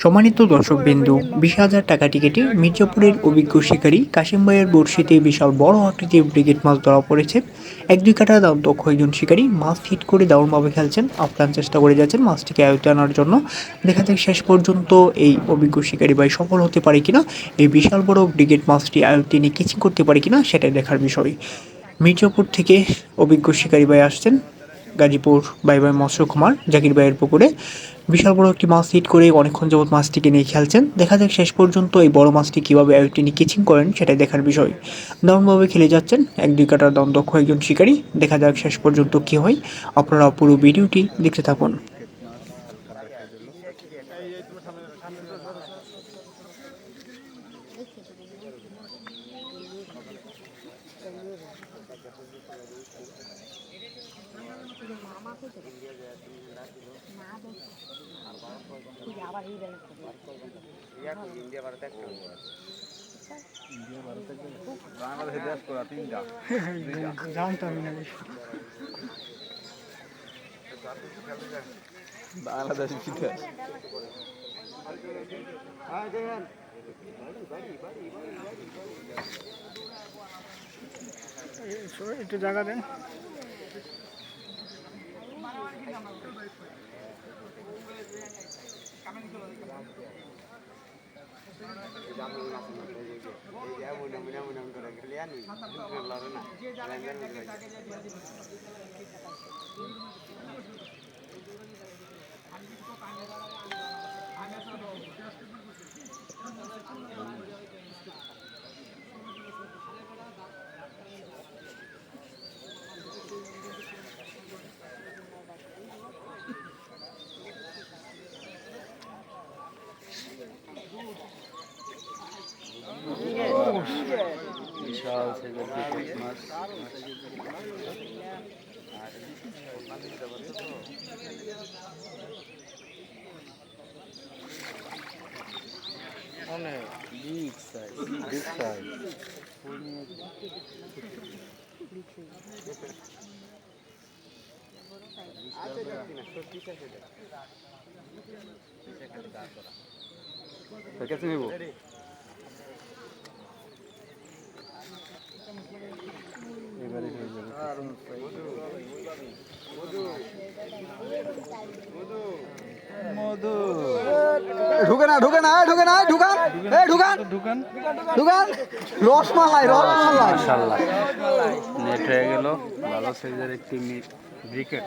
সম্মানিত দর্শকবৃন্দু, ২০,০০০ টাকা টিকিটে মির্জাপুরের অভিজ্ঞ শিকারী কাশিম ভাইয়ের বড়শিতে বিশাল বড় আকৃতির ব্রিগেড মাছ ধরা পড়েছে। ১-২ কাটা দক্ষ একজন শিকারী মাছ হিট করে দারুণভাবে খেলছেন, আপ্রাণ চেষ্টা করে যাচ্ছেন মাছটিকে আয়ত্তে আনার জন্য। দেখা যাক শেষ পর্যন্ত এই অভিজ্ঞ শিকারী ভাই সফল হতে পারে কিনা, এই বিশাল বড় ব্রিগেড মাছটি আয়ত্তে নিয়ে ক্যাচিং করতে পারে কিনা সেটাই দেখার বিষয়। মির্জাপুর থেকে অভিজ্ঞ শিকারী ভাই আসছেন গাজীপুর বাই বাই মৎস্য কুমার জাকির ভাইয়ের পুকুরে। বিশাল বড় একটি মাছ হিট করে অনেকক্ষণ যাবৎ মাছটিকে নিয়ে খেলছেন। দেখা যাক শেষ পর্যন্ত এই বড় মাছটি কীভাবে আয়ত্তে নিয়ে কিচিং করেন সেটাই দেখার বিষয়। দারুণভাবে খেলে যাচ্ছেন ১-২ কাটার দাম দক্ষ একজন শিকারী। দেখা যাক শেষ পর্যন্ত কী হয়। আপনারা পুরো ভিডিওটি দেখতে থাকুন। বাংলাদেশ বিদেশ একটু জায়গা দেন। বিশাল সাইজের ব্রিকেট মাছ। অনেক বিগ সাইজ, বিগ সাইজ। কাছে নেব এবারে হয়ে যাবে। মধু ঢুকে না ঢুকে না ঢুকে না ঢুকান ঢুকান দোকান ঢুকান রসমালাই রসমালাই মাশাআল্লাহ নেট হয়ে গেল। ভালো সাইজের একটি ব্রিকেট।